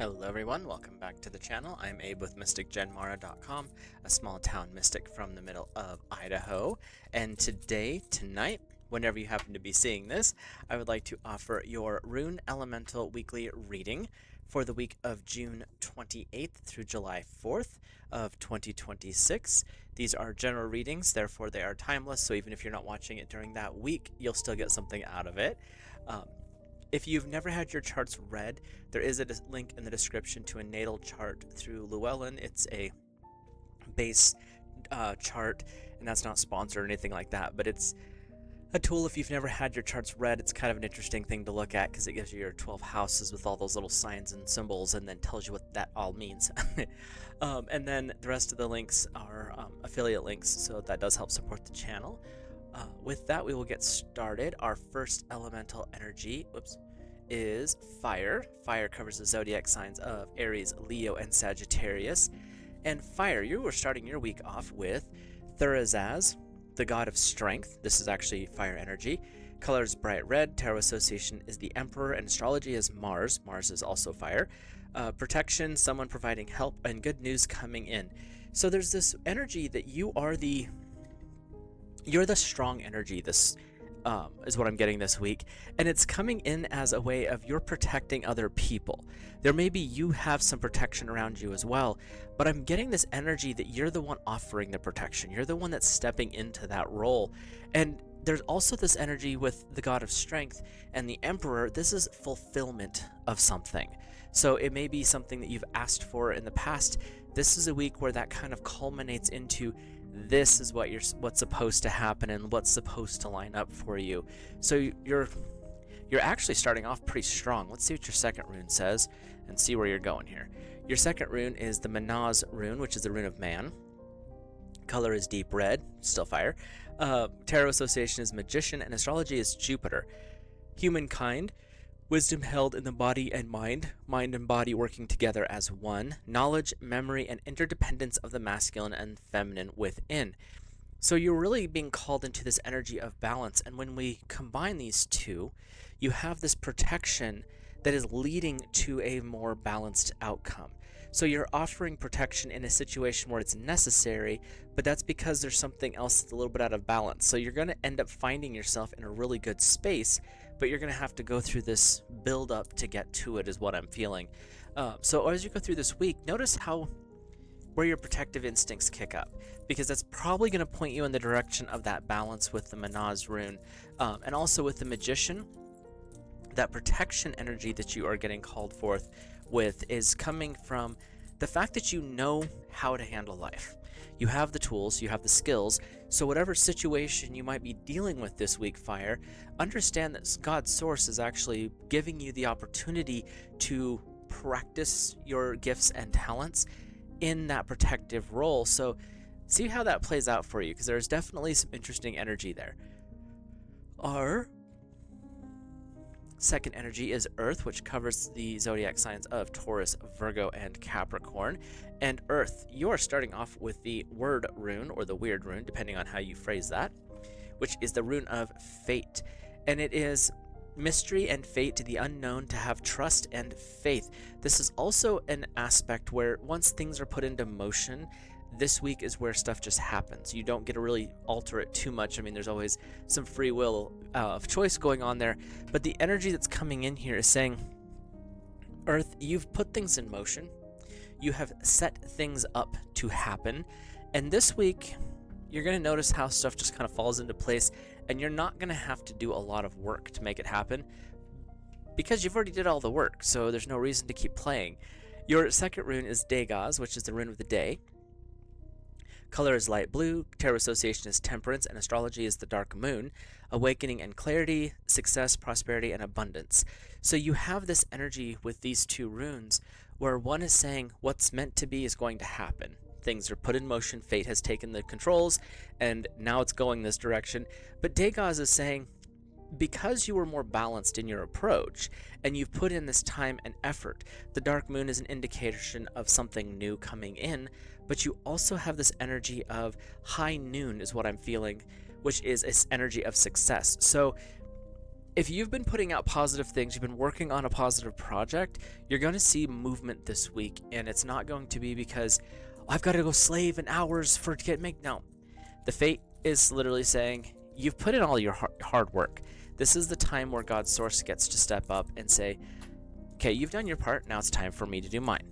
Hello everyone, welcome back to the channel. I'm Abe with MysticGenMara.com, a small town mystic from the middle of Idaho. And tonight, whenever you happen to be seeing this, I would like to offer your Rune Elemental Weekly Reading for the week of June 28th through July 4th of 2026. These are general readings, therefore they are timeless, so even if you're not watching it during that week, you'll still get something out of it. If you've never had your charts read, there is a link in the description to a natal chart through Llewellyn. It's a base chart, and that's not sponsored or anything like that, but it's a tool if you've never had your charts read. It's kind of an interesting thing to look at because it gives you your 12 houses with all those little signs and symbols and then tells you what that all means. And then the rest of the links are affiliate links, so that does help support the channel. With that, we will get started. Our first elemental energy is fire. Fire covers the zodiac signs of Aries, Leo, and Sagittarius. And fire, you were starting your week off with Thurazaz, the god of strength. This is actually fire energy. Color is bright red. Tarot association is the Emperor, and astrology is Mars. Mars is also fire. Protection, someone providing help, and good news coming in. So there's this energy that you're the strong energy. This is what I'm getting this week, and it's coming in as a way of you're protecting other people. There may be you have some protection around you as well, but I'm getting this energy that you're the one offering the protection. You're the one that's stepping into that role. And there's also this energy with the god of strength and the Emperor. This is fulfillment of something. So it may be something that you've asked for in the past. This is a week where that kind of culminates into this is what's supposed to happen and what's supposed to line up for you. So you're actually starting off pretty strong. Let's see what your second rune says and see where you're going here. Your second rune is the Manaz rune, which is the rune of man. Color is deep red, still fire. Tarot association is magician, and astrology is Jupiter. Humankind, wisdom held in the body and mind and body working together as one, knowledge, memory, and interdependence of the masculine and feminine within. So you're really being called into this energy of balance, and when we combine these two, you have this protection that is leading to a more balanced outcome. So you're offering protection in a situation where it's necessary, but that's because there's something else that's a little bit out of balance. So you're going to end up finding yourself in a really good space, but you're going to have to go through this build up to get to it, is what I'm feeling. So as you go through this week, notice where your protective instincts kick up, because that's probably going to point you in the direction of that balance with the Manaz rune, and also with the magician. That protection energy that you are getting called forth with is coming from the fact that you know how to handle life. You have the tools, you have the skills, so whatever situation you might be dealing with this week, fire, understand that God's source is actually giving you the opportunity to practice your gifts and talents in that protective role. So see how that plays out for you, because there's definitely some interesting energy there. Our second energy is Earth, which covers the zodiac signs of Taurus, Virgo, and Capricorn. And Earth, you are starting off with the Word rune, or the Weird rune, depending on how you phrase that, which is the rune of fate. And it is mystery and fate, to the unknown, to have trust and faith. This is also an aspect where once things are put into motion, this week is where stuff just happens. You don't get to really alter it too much. I mean, there's always some free will of choice going on there, but the energy that's coming in here is saying, Earth, you've put things in motion. You have set things up to happen, and this week you're going to notice how stuff just kind of falls into place, and you're not going to have to do a lot of work to make it happen because you've already did all the work, so there's no reason to keep playing. Your second rune is Dagaz, which is the rune of the day. Color is light blue. Tarot association is temperance, and astrology is the dark moon. Awakening and clarity, success, prosperity, and abundance. So you have this energy with these two runes where one is saying what's meant to be is going to happen. Things are put in motion. Fate has taken the controls, and now it's going this direction. But Dagaz is saying, because you were more balanced in your approach and you've put in this time and effort, the dark moon is an indication of something new coming in, but you also have this energy of high noon is what I'm feeling, which is this energy of success. So if you've been putting out positive things, you've been working on a positive project, you're going to see movement this week. And it's not going to be because I've got to go slave in hours for to get make. No, the fate is literally saying you've put in all your hard work. This is the time where God's source gets to step up and say, okay, you've done your part. Now it's time for me to do mine.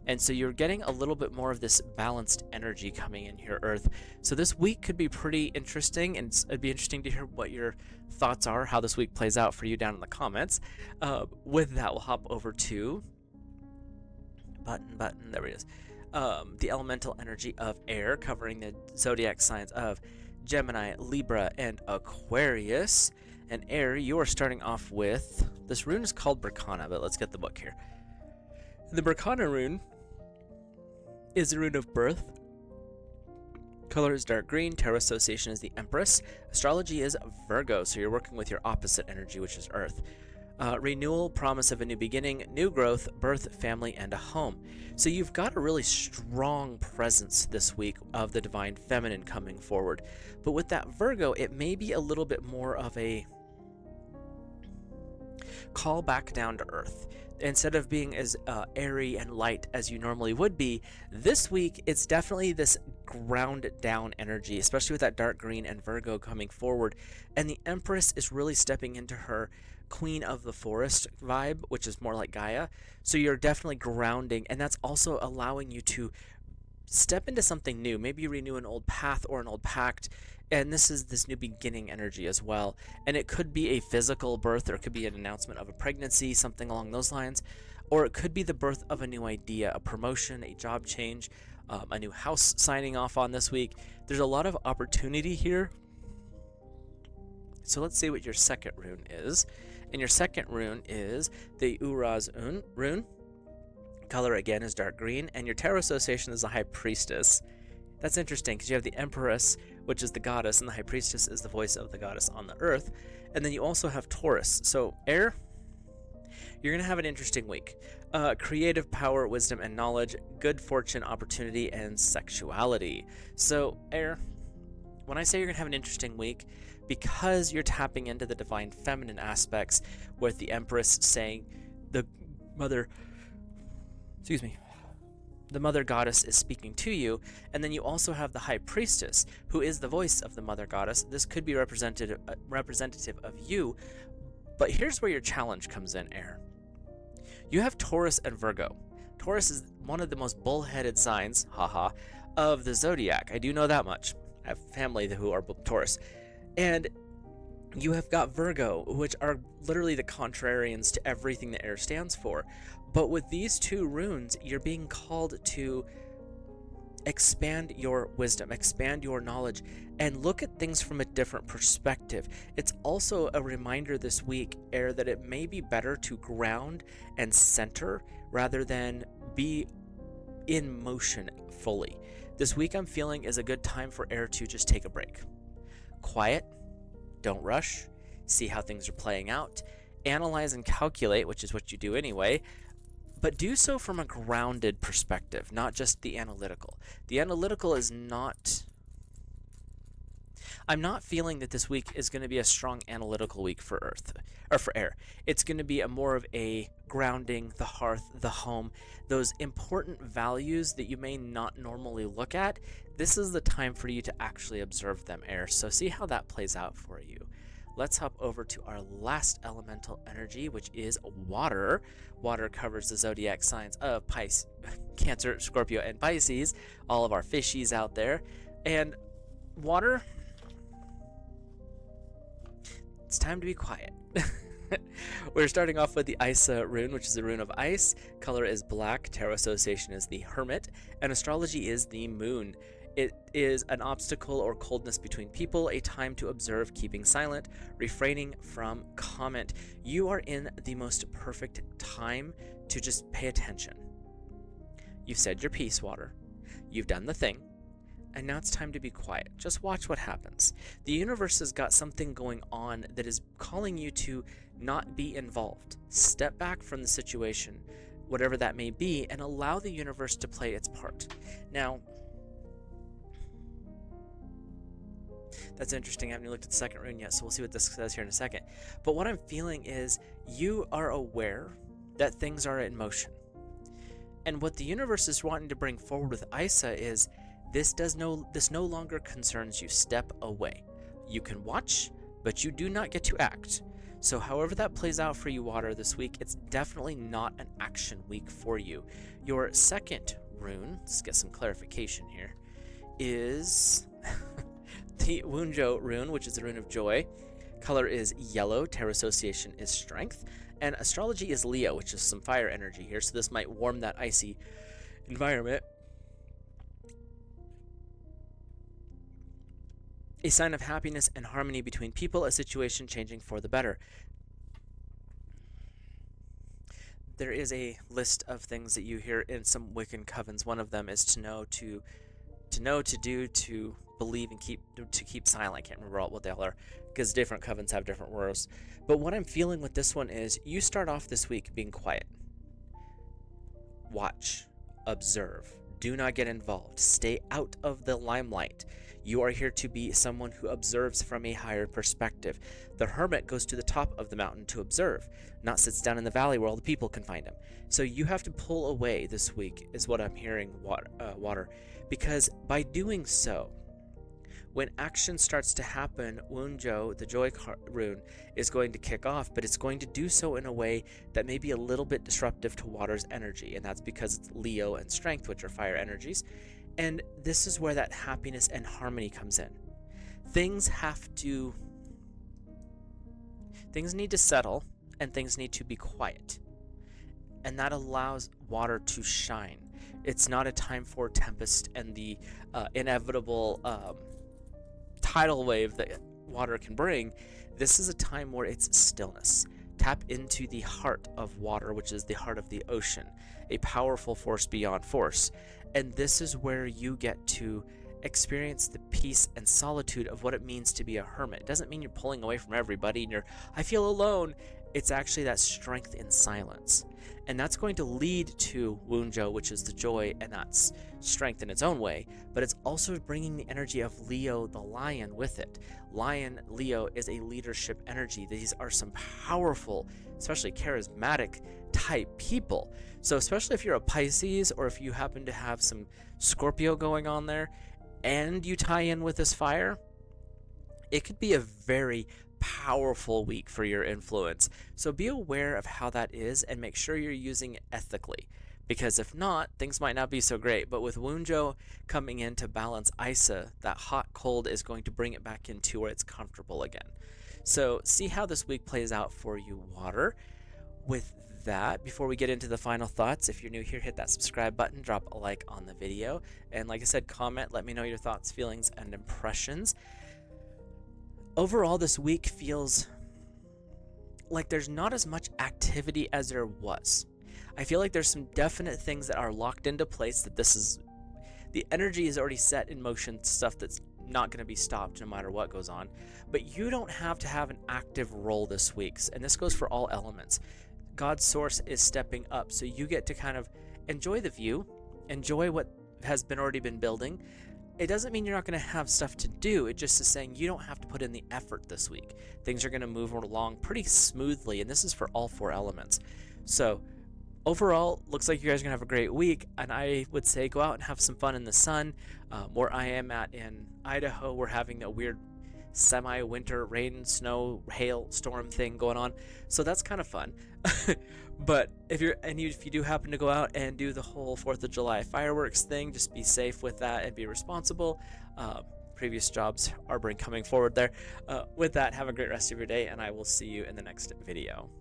And so you're getting a little bit more of this balanced energy coming in here, Earth. So this week could be pretty interesting, and it'd be interesting to hear what your thoughts are, how this week plays out for you down in the comments. With that, we'll hop over to there it is. The elemental energy of air, covering the zodiac signs of Gemini, Libra, and Aquarius. And air, you are starting off with, this rune is called Berkana, but let's get the book here. The Berkana rune is the rune of birth. Color is dark green. Tarot association is the Empress. Astrology is Virgo, so you're working with your opposite energy, which is Earth. Renewal, promise of a new beginning, new growth, birth, family, and a home. So you've got a really strong presence this week of the divine feminine coming forward. But with that Virgo, it may be a little bit more of a call back down to earth. Instead of being as airy and light as you normally would be, this week it's definitely this ground down energy, especially with that dark green and Virgo coming forward. And the Empress is really stepping into her Queen of the Forest vibe, which is more like Gaia. So you're definitely grounding, and that's also allowing you to step into something new, maybe renew an old path or an old pact. And this is this new beginning energy as well. And it could be a physical birth, or it could be an announcement of a pregnancy, something along those lines. Or it could be the birth of a new idea, a promotion, a job change, a new house signing off on this week. There's a lot of opportunity here. So let's see what your second rune is. And your second rune is the Uraz rune. Color again is dark green. And your tarot association is the High Priestess. That's interesting because you have the Empress, which is the goddess, and the High Priestess is the voice of the goddess on the earth. And then you also have Taurus. So air, you're going to have an interesting week. Creative power, wisdom, and knowledge, good fortune, opportunity, and sexuality. So air, when I say you're going to have an interesting week, because you're tapping into the divine feminine aspects, with the Empress saying the mother goddess is speaking to you, and then you also have the High Priestess, who is the voice of the mother goddess. This could be representative of you, but here's where your challenge comes in, air. You have Taurus and Virgo. Taurus is one of the most bullheaded signs, of the zodiac. I do know that much. I have family who are Taurus. And you have got Virgo, which are literally the contrarians to everything that air stands for. But with these two runes, you're being called to expand your wisdom, expand your knowledge, and look at things from a different perspective. It's also a reminder this week, air, that it may be better to ground and center rather than be in motion fully. This week I'm feeling is a good time for air to just take a break. Quiet, don't rush, see how things are playing out, analyze and calculate, which is what you do anyway, but do so from a grounded perspective, not just the analytical. The analytical is not... I'm not feeling that this week is going to be a strong analytical week for Earth, or for air. It's going to be a more of a grounding, the hearth, the home, those important values that you may not normally look at. This is the time for you to actually observe them, air. So see how that plays out for you. Let's hop over to our last elemental energy, which is water. Water covers the zodiac signs of Cancer, Scorpio, and Pisces, all of our fishies out there. And water, it's time to be quiet. We're starting off with the Isa rune, which is the rune of ice. Color is black. Tarot association is the Hermit. And astrology is the moon. It is an obstacle or coldness between people, a time to observe, keeping silent, refraining from comment. You are in the most perfect time to just pay attention. You've said your piece, water. You've done the thing. And now it's time to be quiet. Just watch what happens. The universe has got something going on that is calling you to not be involved. Step back from the situation, whatever that may be, and allow the universe to play its part. Now, That's interesting. I haven't looked at the second rune yet, so we'll see what this says here in a second. But what I'm feeling is you are aware that things are in motion. And what the universe is wanting to bring forward with Isa is this no longer concerns you. Step away. You can watch, but you do not get to act. So however that plays out for you, Water, this week, it's definitely not an action week for you. Your second rune, let's get some clarification here, is the Wunjo rune, which is the rune of joy. Color is yellow, terror association is strength, and astrology is Leo, which is some fire energy here, so this might warm that icy environment. A sign of happiness and harmony between people, a situation changing for the better. There is a list of things that you hear in some Wiccan covens. One of them is to know, to do, to believe, and keep silent. I can't remember what they all are, because different covens have different words. But what I'm feeling with this one is you start off this week being quiet. Watch, observe, do not get involved, stay out of the limelight. You are here to be someone who observes from a higher perspective. The hermit goes to the top of the mountain to observe, not sits down in the valley where all the people can find him. So you have to pull away this week, is what I'm hearing, Water, because by doing so, when action starts to happen, Wunjo, the joy rune, is going to kick off, but it's going to do so in a way that may be a little bit disruptive to Water's energy, and that's because it's Leo and strength, which are fire energies. And this is where that happiness and harmony comes in. Things need to settle, and things need to be quiet. And that allows Water to shine. It's not a time for tempest and the inevitable tidal wave that Water can bring. This is a time where it's stillness. Tap into the heart of Water, which is the heart of the ocean, a powerful force beyond force. And this is where you get to experience the peace and solitude of what it means to be a hermit. It doesn't mean you're pulling away from everybody and I feel alone. It's actually that strength in silence. And that's going to lead to Wunjo, which is the joy, and that's strength in its own way. But it's also bringing the energy of Leo, the lion, with it. Lion, Leo is a leadership energy. These are some powerful, especially charismatic type people. So especially if you're a Pisces, or if you happen to have some Scorpio going on there, and you tie in with this fire, it could be a very powerful week for your influence. So be aware of how that is and make sure you're using it ethically, because if not, things might not be so great. But with Wunjo coming in to balance Isa, that hot cold is going to bring it back into where it's comfortable again. So see how this week plays out for you, Water. With that, before we get into the final thoughts, if you're new here, hit that subscribe button, drop a like on the video, and like I said, comment, let me know your thoughts, feelings, and impressions. Overall, this week feels like there's not as much activity as there was. I feel like there's some definite things that are locked into place, that the energy is already set in motion, stuff that's not going to be stopped no matter what goes on. But you don't have to have an active role this week, and this goes for all elements. God's source is stepping up, so you get to kind of enjoy the view, enjoy what has already been building. It doesn't mean you're not going to have stuff to do. It just is saying you don't have to put in the effort this week. Things are going to move along pretty smoothly, and this is for all four elements. So overall, looks like you guys are going to have a great week, and I would say go out and have some fun in the sun. Where I am at in Idaho, we're having a weird semi-winter rain, snow, hail, storm thing going on, so that's kind of fun. But if you do happen to go out and do the whole 4th of July fireworks thing, just be safe with that and be responsible. Previous jobs are coming forward there. With that, have a great rest of your day, and I will see you in the next video.